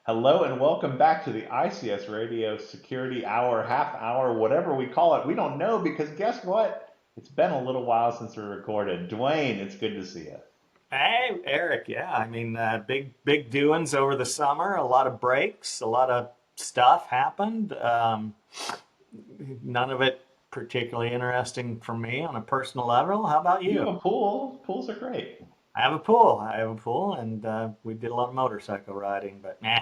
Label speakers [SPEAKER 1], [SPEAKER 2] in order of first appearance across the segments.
[SPEAKER 1] Hello and welcome back to the ICS Radio Security Hour, half hour, whatever we call it. We don't know because guess what? It's been a little while since we recorded. Dwayne, it's good to see you.
[SPEAKER 2] Hey, Eric. Yeah, big doings over the summer. A lot of breaks. A lot of stuff happened. None of it particularly interesting for me on a personal level. How about
[SPEAKER 1] You
[SPEAKER 2] you?
[SPEAKER 1] have a pool. Pools are great.
[SPEAKER 2] I have a pool. And we did a lot of motorcycle riding. But nah.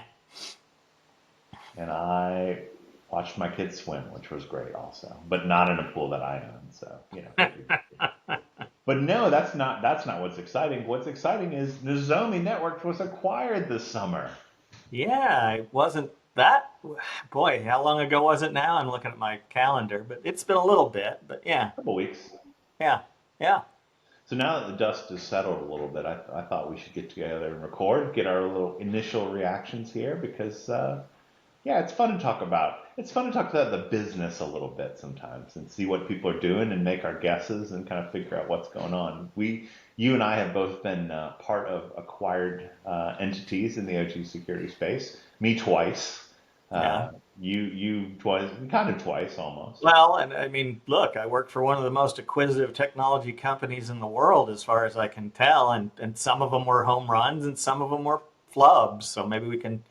[SPEAKER 1] And I watched my kids swim, which was great also, but not in a pool that I own. So, But no, that's not what's exciting. What's exciting is Nozomi Networks was acquired this summer.
[SPEAKER 2] Yeah, it wasn't that. Boy, how long ago was it now? I'm looking at my calendar, but it's been a little bit. But yeah,
[SPEAKER 1] A couple weeks.
[SPEAKER 2] yeah, yeah.
[SPEAKER 1] So now that the dust has settled a little bit, I thought we should get together and record, get our little initial reactions here because, yeah, it's fun to talk about. It's fun to talk about the business a little bit sometimes and see what people are doing and make our guesses and kind of figure out what's going on. You and I have both been part of acquired entities in the OT security space. Me twice.
[SPEAKER 2] Yeah.
[SPEAKER 1] Uh, you twice, kind of twice almost.
[SPEAKER 2] Well, and I mean, look, I work for one of the most acquisitive technology companies in the world, as far as I can tell, and some of them were home runs and some of them were flubs. So maybe we can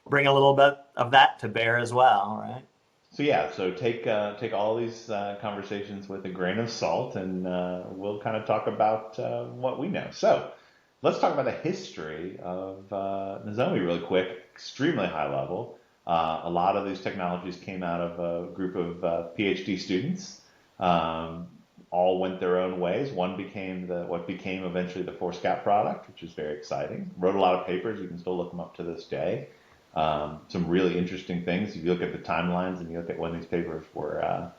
[SPEAKER 2] bring a little bit of that to bear as well, right?
[SPEAKER 1] So yeah, so take all these conversations with a grain of salt, and we'll kind of talk about what we know. So let's talk about the history of Nozomi really quick, extremely high level. A lot of these technologies came out of a group of PhD students. Um, all went their own ways. One became what became eventually the Forescout product, which is very exciting. Wrote a lot of papers. You can still look them up to this day. Some really interesting things. If you look at the timelines and you look at when these papers were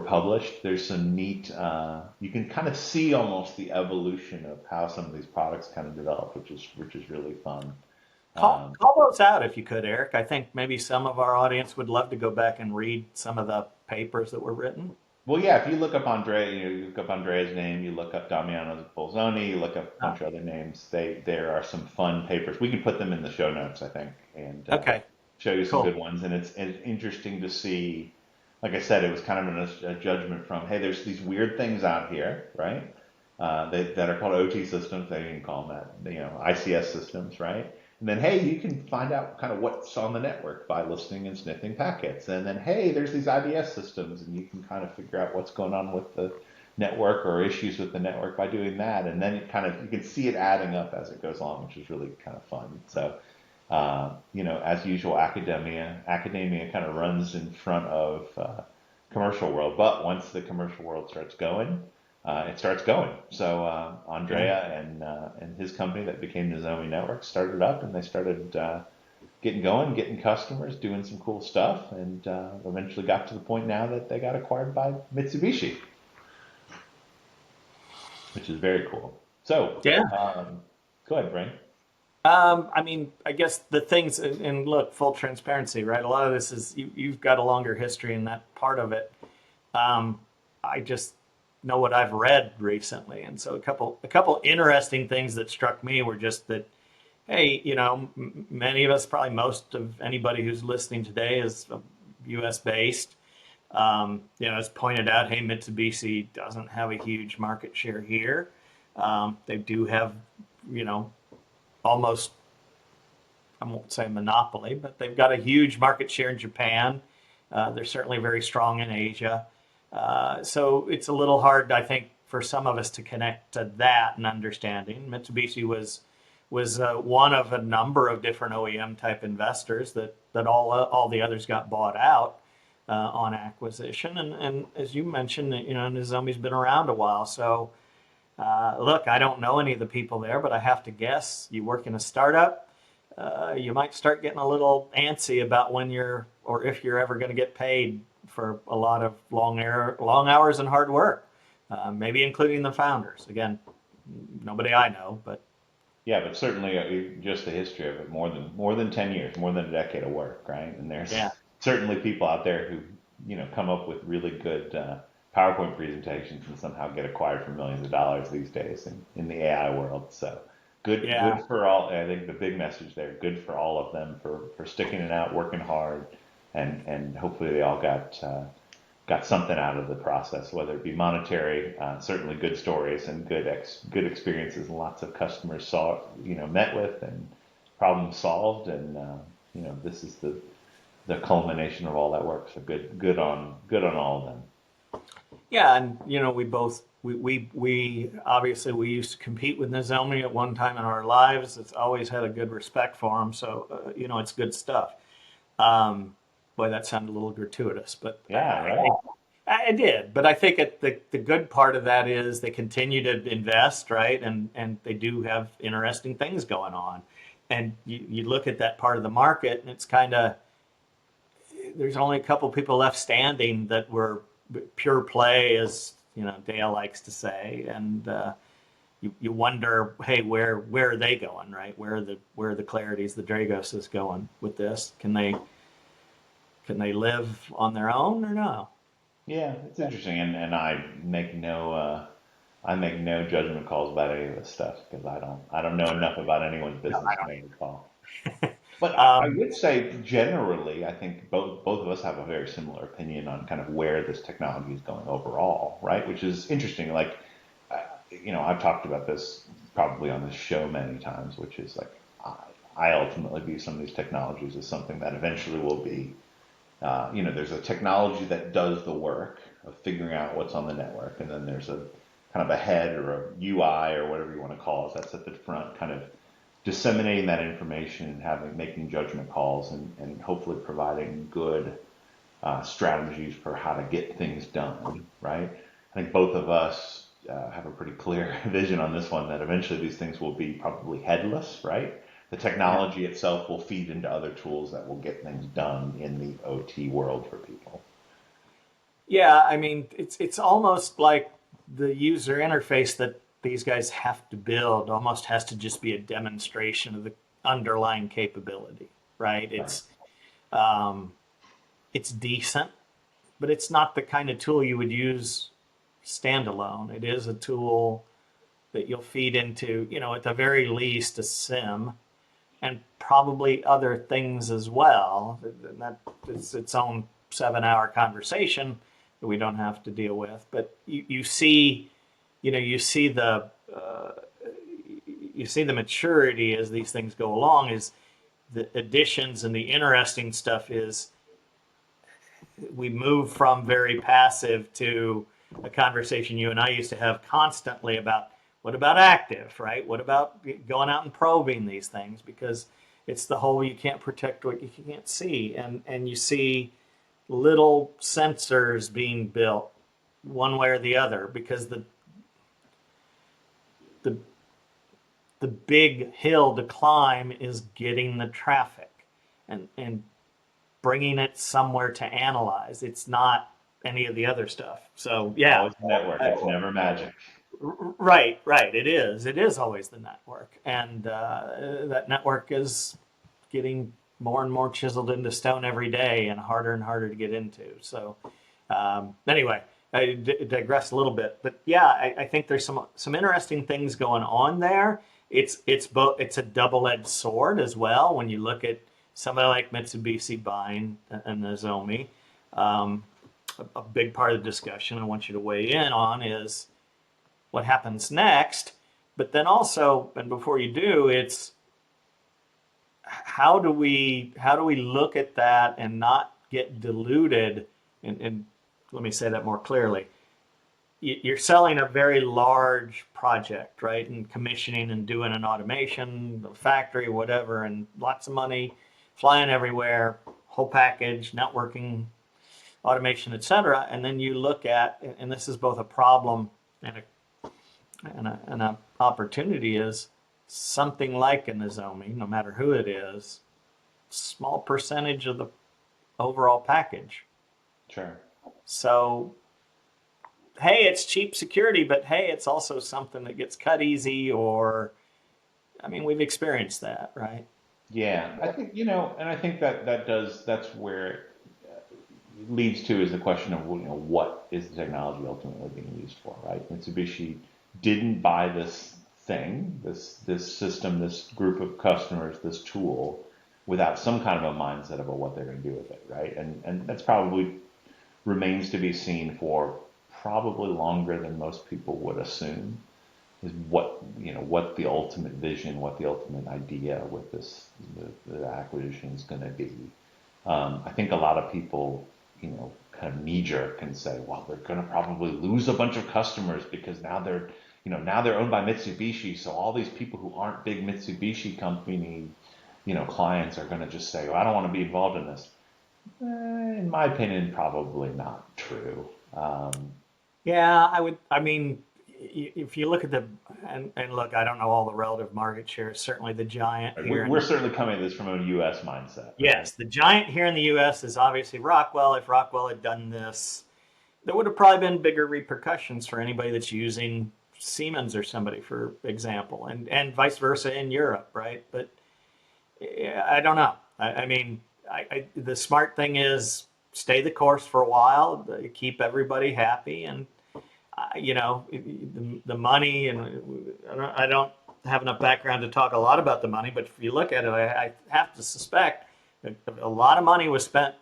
[SPEAKER 1] published, there's some neat. You can kind of see almost the evolution of how some of these products kind of developed, which is really fun. Um,
[SPEAKER 2] Call those out if you could, Eric. I think maybe some of our audience would love to go back and read some of the papers that were written.
[SPEAKER 1] well, yeah, if you look up you look up Andrea's name, you look up Damiano Bolzoni, you look up a
[SPEAKER 2] Oh,
[SPEAKER 1] bunch of other names. There are some fun papers. We can put them in the show notes, I think, and
[SPEAKER 2] okay,
[SPEAKER 1] show you some
[SPEAKER 2] cool.
[SPEAKER 1] good ones. And it's interesting to see. Like I said, it was kind of a judgment from, hey, there's these weird things out here, right? That are called OT systems. They didn't call them that, ICS systems, right? And then, hey, you can find out kind of what's on the network by listening and sniffing packets. And then, hey, there's these IDS systems, and you can kind of figure out what's going on with the network or issues with the network by doing that. And then you can see it adding up as it goes along, which is really kind of fun. So as usual, academia kind of runs in front of commercial world. But once the commercial world starts going, it starts going. So
[SPEAKER 2] Yeah.
[SPEAKER 1] Andrea and his company that became Nozomi Network started up, and they started getting going, getting customers, doing some cool stuff, and eventually got to the point now that they got acquired by Mitsubishi, which is very cool. So
[SPEAKER 2] Yeah.
[SPEAKER 1] go ahead, Brain.
[SPEAKER 2] I mean, I guess the things, and look, full transparency, right? A lot of this is you've got a longer history in that part of it. Um, I just know what I've read recently, and so a couple interesting things that struck me were just that, hey, many of us, probably most of anybody who's listening today, is U.S. based. As pointed out, hey, Mitsubishi doesn't have a huge market share here. They do have, you know, almost, I won't say monopoly, but they've got a huge market share in Japan. They're certainly very strong in Asia. So it's a little hard, I think, for some of us to connect to that and understanding. Mitsubishi was one of a number of different OEM type investors that all the others got bought out on acquisition. And as you mentioned, Nozomi's been around a while, so look, I don't know any of the people there, but I have to guess you work in a startup. You might start getting a little antsy about when you're or if you're ever going to get paid for a lot of long hours and hard work, maybe including the founders. Again, nobody I know, but
[SPEAKER 1] Yeah, but certainly just the history of it, more than 10 years, more than a decade of work, right? And there's
[SPEAKER 2] yeah,
[SPEAKER 1] certainly people out there who come up with really good PowerPoint presentations and somehow get acquired for millions of dollars these days in the AI world. So
[SPEAKER 2] Yeah.
[SPEAKER 1] good for all. I think the big message there, good for all of them for sticking it out, working hard, and hopefully they all got something out of the process, whether it be monetary, certainly good stories and good experiences. Lots of customers met with and problems solved, and this is the culmination of all that work. So good on all of them.
[SPEAKER 2] Yeah, and we both we obviously we used to compete with Nozomi at one time in our lives. It's always had a good respect for him, so it's good stuff. Boy, that sounded a little gratuitous, but
[SPEAKER 1] Yeah, right.
[SPEAKER 2] I did. But I think the good part of that is they continue to invest, right? And they do have interesting things going on. And you look at that part of the market, and it's kind of there's only a couple people left standing that were pure play, as Dale likes to say, and you wonder, hey, where are they going, right? Where are the Clarities, the Dragos is going with this? Can they live on their own or no?
[SPEAKER 1] Yeah, it's interesting, and I make no judgment calls about any of this stuff because I don't know enough about anyone's
[SPEAKER 2] No,
[SPEAKER 1] business
[SPEAKER 2] I
[SPEAKER 1] to make a call. But I
[SPEAKER 2] don't.
[SPEAKER 1] would say generally, I think both of us have a very similar opinion on kind of where this technology is going overall, right? Which is interesting. Like, I've talked about this probably on this show many times, which is like I ultimately view some of these technologies as something that eventually will be, there's a technology that does the work of figuring out what's on the network, and then there's a kind of a head or a UI or whatever you want to call it that's at the front, kind of disseminating that information and making judgment calls and hopefully providing good strategies for how to get things done, right? I think both of us have a pretty clear vision on this one that eventually these things will be probably headless, right? The
[SPEAKER 2] Yeah.
[SPEAKER 1] technology itself will feed into other tools that will get things done in the OT world for people.
[SPEAKER 2] Yeah, I mean, it's almost like the user interface that these guys have to build almost has to just be a demonstration of the underlying capability, right?
[SPEAKER 1] Right.
[SPEAKER 2] Um, it's decent, but it's not the kind of tool you would use standalone. It is a tool that you'll feed into, at the very least, a SIM and probably other things as well. And that is its own 7-hour conversation that we don't have to deal with. But you see, you see the maturity as these things go along. Is the additions and the interesting stuff is we move from very passive to a conversation you and I used to have constantly about what about active, right? What about going out and probing these things? Because it's the whole you can't protect what you can't see. And you see little sensors being built one way or the other because the, the big hill to climb is getting the traffic and bringing it somewhere to analyze. It's not any of the other stuff. So yeah,
[SPEAKER 1] Always network. It's never magic.
[SPEAKER 2] right, right. It is. It is always the network, and that network is getting more and more chiseled into stone every day, and harder to get into. So anyway, I digress a little bit, but yeah, I think there's some interesting things going on there. It's a double-edged sword as well when you look at somebody like Mitsubishi buying a Nozomi. Um, a big part of the discussion I want you to weigh in on is what happens next. But then also, and before you do, it's how do we look at that and not get diluted? And let me say that more clearly. You're selling a very large project, right? And commissioning and doing an automation, the factory, whatever, and lots of money, flying everywhere, whole package, networking, automation, etc. And then you look at, and this is both a problem and an opportunity, is something like a Nozomi, no matter who it is, small percentage of the overall package.
[SPEAKER 1] Sure.
[SPEAKER 2] So hey, it's cheap security, but hey, it's also something that gets cut easy, or, I mean, we've experienced that, right?
[SPEAKER 1] Yeah, I think, and I think that's where it leads to is the question of, what is the technology ultimately being used for, right? Mitsubishi didn't buy this thing, this system, this group of customers, this tool, without some kind of a mindset about what they're going to do with it, right? And that's probably remains to be seen for probably longer than most people would assume. Is what the ultimate vision, what the ultimate idea with the acquisition is going to be. I think a lot of people, kind of knee jerk and say, well, they're going to probably lose a bunch of customers because now they're owned by Mitsubishi. So all these people who aren't big Mitsubishi company, clients are going to just say, well, I don't want to be involved in this. In my opinion, probably not true.
[SPEAKER 2] Yeah, I mean, if you look at and look, I don't know all the relative market shares. Certainly the giant here.
[SPEAKER 1] We're certainly coming at this from a U.S. mindset.
[SPEAKER 2] Yes, the giant here in the U.S. is obviously Rockwell. If Rockwell had done this, there would have probably been bigger repercussions for anybody that's using Siemens or somebody, for example, and vice versa in Europe, right? But I don't know. I mean, the smart thing is stay the course for a while, keep everybody happy, and the money, and I don't have enough background to talk a lot about the money, but if you look at it, I have to suspect that a lot of money was spent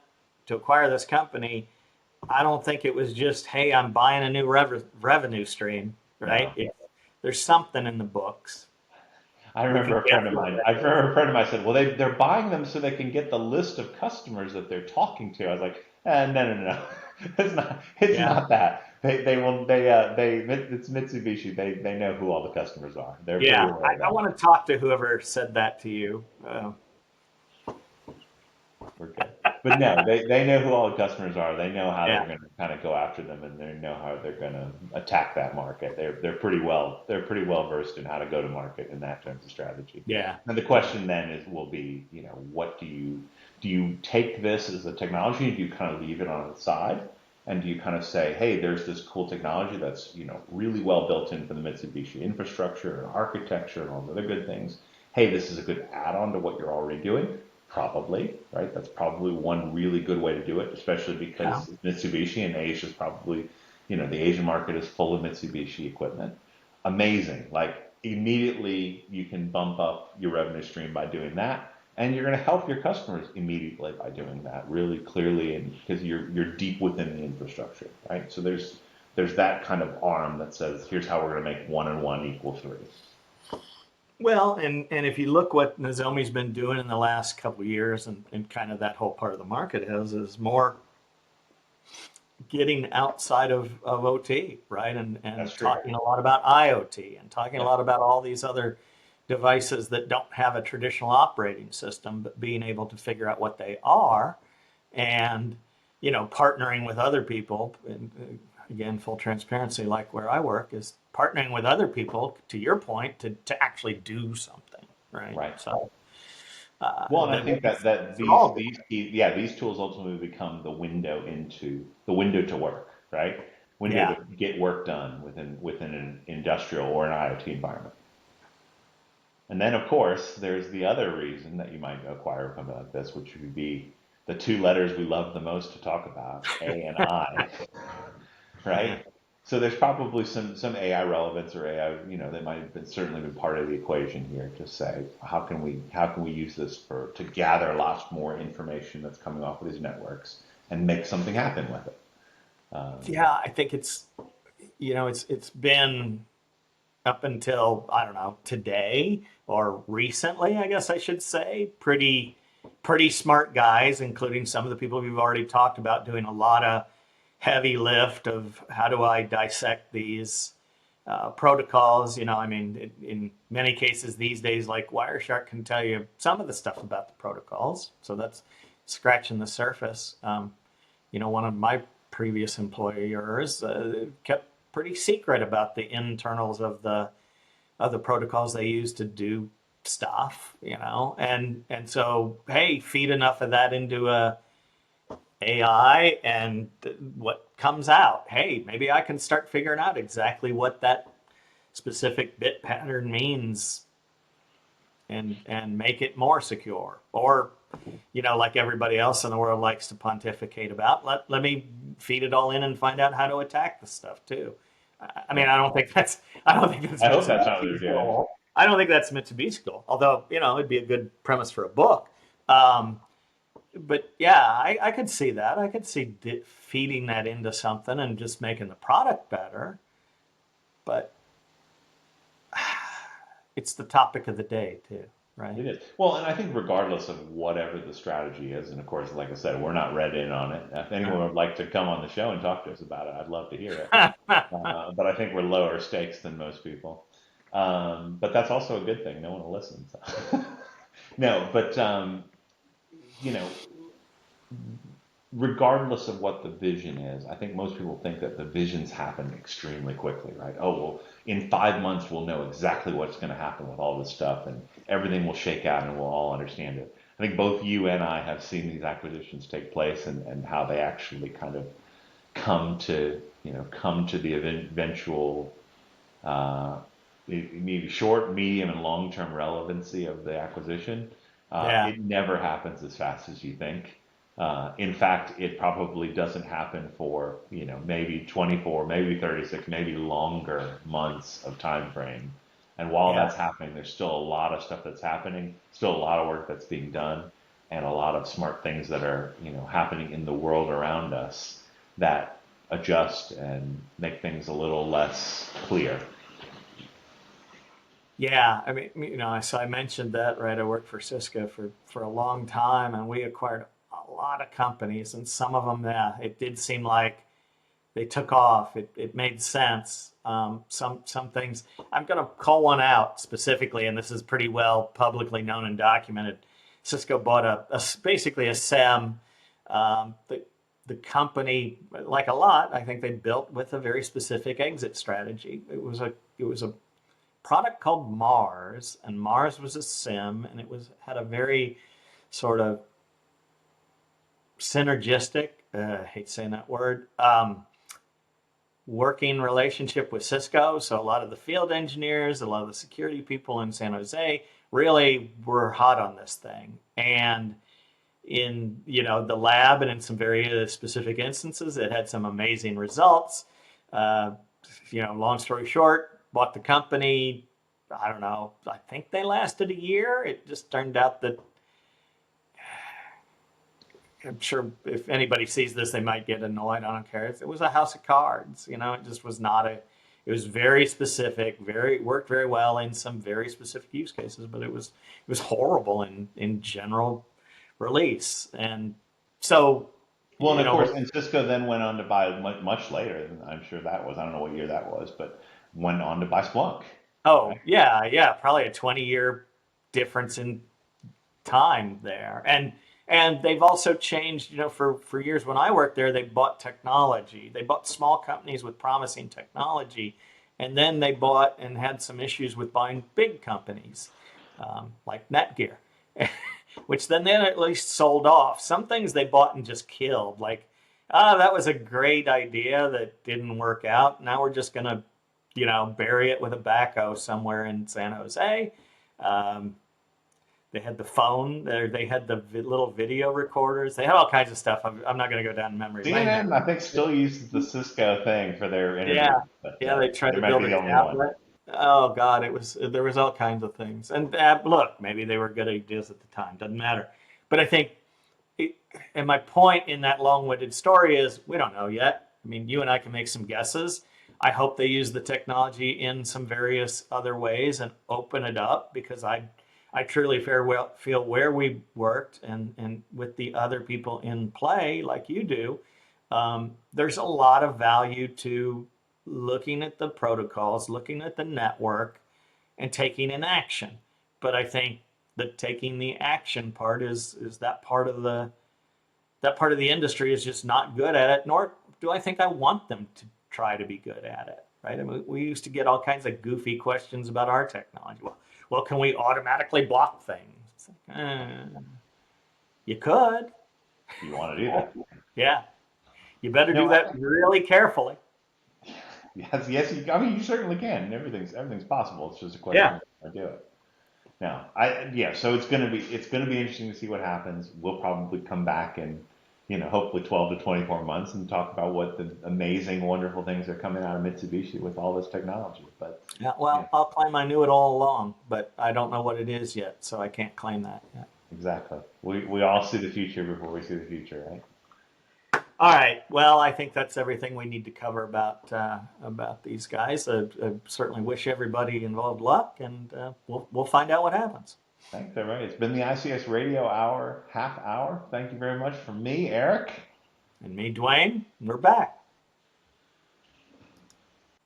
[SPEAKER 2] to acquire this company. I don't think it was just, hey, I'm buying a new revenue stream, right?
[SPEAKER 1] No.
[SPEAKER 2] There's something in the books.
[SPEAKER 1] I remember a friend of mine said, well, they're buying them so they can get the list of customers that they're talking to. I was like, no. It's not that. It's Mitsubishi. They know who all the customers are. They're pretty aware of
[SPEAKER 2] I
[SPEAKER 1] that.
[SPEAKER 2] want to talk to whoever said that to you.
[SPEAKER 1] We're good. But no, they know who all the customers are. They know how
[SPEAKER 2] Yeah.
[SPEAKER 1] they're going to kind of go after them, and they know how they're going to attack that market. They're pretty well versed in how to go to market in that terms of strategy.
[SPEAKER 2] Yeah.
[SPEAKER 1] And the question then will be, what do you take this as a technology? Do you kind of leave it on its side? And do you kind of say, hey, there's this cool technology that's, really well built in for the Mitsubishi infrastructure and architecture and all the other good things. Hey, this is a good add-on to what you're already doing. Probably, right? That's probably one really good way to do it, especially because Mitsubishi and Asia is probably, the Asian market is full of Mitsubishi equipment. Amazing. Like immediately you can bump up your revenue stream by doing that. And you're going to help your customers immediately by doing that really clearly, and because you're deep within the infrastructure, right? So there's that kind of arm that says, here's how we're going to make 1 and 1 equal 3.
[SPEAKER 2] Well, and if you look what Nozomi's been doing in the last couple of years, and kind of that whole part of the market is more getting outside of OT, right? And talking a lot about IoT and talking a lot about all these other devices that don't have a traditional operating system, but being able to figure out what they are, and partnering with other people. And again, full transparency, like where I work, is partnering with other people, to your point, to actually do something, right?
[SPEAKER 1] Right.
[SPEAKER 2] So,
[SPEAKER 1] well, and I think that these tools ultimately become the window to work, right? Window to get work done within an industrial or an IoT environment. And then, of course, there's the other reason that you might acquire a company like this, which would be the two letters we love the most to talk about, A and I, right? Yeah. So there's probably some AI relevance or AI, that might have certainly been part of the equation here to say, how can we use this to gather lots more information that's coming off of these networks and make something happen with it?
[SPEAKER 2] I think it's been up until, I don't know, today or recently, I guess I should say, pretty smart guys, including some of the people we've already talked about, doing a lot of heavy lift of how do I dissect these protocols. In many cases these days, like Wireshark can tell you some of the stuff about the protocols, so that's scratching the surface. One of my previous employers kept pretty secret about the internals of the protocols they use to do stuff, and so, hey, feed enough of that into a AI, and what comes out, hey, maybe I can start figuring out exactly what that specific bit pattern means, and make it more secure. Or, like everybody else in the world likes to pontificate about, let me feed it all in and find out how to attack the stuff too. I mean, I don't think that's
[SPEAKER 1] I hope that's not what they're
[SPEAKER 2] Mitsubishi's
[SPEAKER 1] doing.
[SPEAKER 2] goal. I don't think that's Mitsubishi's goal. Although, it'd be a good premise for a book. Um, but yeah, I could see that. I could see feeding that into something and just making the product better. But it's the topic of the day too, right?
[SPEAKER 1] It is. Well, and I think regardless of whatever the strategy is, and of course, like I said, we're not read in on it. If anyone would like to come on the show and talk to us about it, I'd love to hear it. But I think we're lower stakes than most people. But that's also a good thing. No one will listen. So. No, but you know, regardless of what the vision is, I think most people think that the visions happen extremely quickly, right? Oh, well, in 5 months, we'll know exactly what's going to happen with all this stuff and everything will shake out and we'll all understand it. I think both you and I have seen these acquisitions take place and how they actually kind of come to the eventual, uh, maybe short, medium, and long-term relevancy of the acquisition.
[SPEAKER 2] Yeah.
[SPEAKER 1] It never happens as fast as you think. In fact, it probably doesn't happen for, maybe 24, maybe 36, maybe longer months of time frame. And while
[SPEAKER 2] Yeah.
[SPEAKER 1] that's happening, there's still a lot of stuff that's happening, still a lot of work that's being done, and a lot of smart things that are, happening in the world around us that adjust and make things a little less clear.
[SPEAKER 2] Yeah, I mean, so I mentioned that, right? I worked for Cisco for a long time, and we acquired a lot of companies, and some of them, yeah, it did seem like they took off. It made sense. Some things. I'm going to call one out specifically, and this is pretty well publicly known and documented. Cisco bought basically a SEM. The company, like a lot, I think they built with a very specific exit strategy. It was a product called Mars, and Mars was a sim, and it had a very sort of synergistic. I hate saying that word. Working relationship with Cisco. So a lot of the field engineers, a lot of the security people in San Jose really were hot on this thing. And in the lab and in some very specific instances, it had some amazing results. Uh, long story short, bought the company. I don't know. I think they lasted a year. It just turned out that I'm sure if anybody sees this, they might get annoyed. I don't care. It was a house of cards. It just was not a. It was very specific, worked very well in some very specific use cases, but it was horrible in general release. And so,
[SPEAKER 1] Well, and
[SPEAKER 2] you
[SPEAKER 1] of course,
[SPEAKER 2] know,
[SPEAKER 1] and Cisco then went on to buy much later. And I'm sure that was, I don't know what year that was, but went on to buy Splunk, right?
[SPEAKER 2] oh yeah, yeah, probably a 20-year difference in time there. And they've also changed, for years when I worked there, they bought technology. They bought small companies with promising technology, and then they bought and had some issues with buying big companies, like Netgear, which then they at least sold off. Some things they bought and just killed, like, that was a great idea that didn't work out. Now we're just gonna, bury it with a backhoe somewhere in San Jose. Um, they had the phone. They had the little video recorders. They had all kinds of stuff. I'm not going to go down memory lane there.
[SPEAKER 1] CNN, I think, still uses the Cisco thing for their
[SPEAKER 2] Yeah,
[SPEAKER 1] interviews, but
[SPEAKER 2] yeah. They tried
[SPEAKER 1] they
[SPEAKER 2] to
[SPEAKER 1] might
[SPEAKER 2] build
[SPEAKER 1] be
[SPEAKER 2] a
[SPEAKER 1] the only one.
[SPEAKER 2] tablet. Oh God, there was all kinds of things. And look, maybe they were good ideas at the time. Doesn't matter. But I think, and my point in that long-winded story is we don't know yet. I mean, you and I can make some guesses. I hope they use the technology in some various other ways and open it up because I truly feel where we worked and with the other people in play, like you do, there's a lot of value to looking at the protocols, looking at the network, and taking an action. But I think that taking the action part is that part of the industry is just not good at it. Nor do I think I want them to try to be good at it. Right? I mean, we used to get all kinds of goofy questions about our technology. Well, can we automatically block things? It's like, you could.
[SPEAKER 1] You want to do that?
[SPEAKER 2] Yeah. You better
[SPEAKER 1] No,
[SPEAKER 2] do that really carefully.
[SPEAKER 1] yes, yes. I mean, you certainly can. Everything's possible. It's just a question
[SPEAKER 2] Yeah.
[SPEAKER 1] of how to do it. Now, yeah. So it's gonna be interesting to see what happens. We'll probably come back and hopefully 12 to 24 months and talk about what the amazing, wonderful things are coming out of Mitsubishi with all this technology. But
[SPEAKER 2] Yeah,
[SPEAKER 1] yeah,
[SPEAKER 2] well, I'll claim I knew it all along, but I don't know what it is yet, so I can't claim that yet.
[SPEAKER 1] exactly. We all see the future before we see the future, right?
[SPEAKER 2] All right. Well, I think that's everything we need to cover about these guys. I certainly wish everybody involved luck, and we'll find out what happens.
[SPEAKER 1] Thanks, everybody. It's been the ICS Radio Hour, half hour. Thank you very much from me, Eric.
[SPEAKER 2] And me, Dwayne, we're back.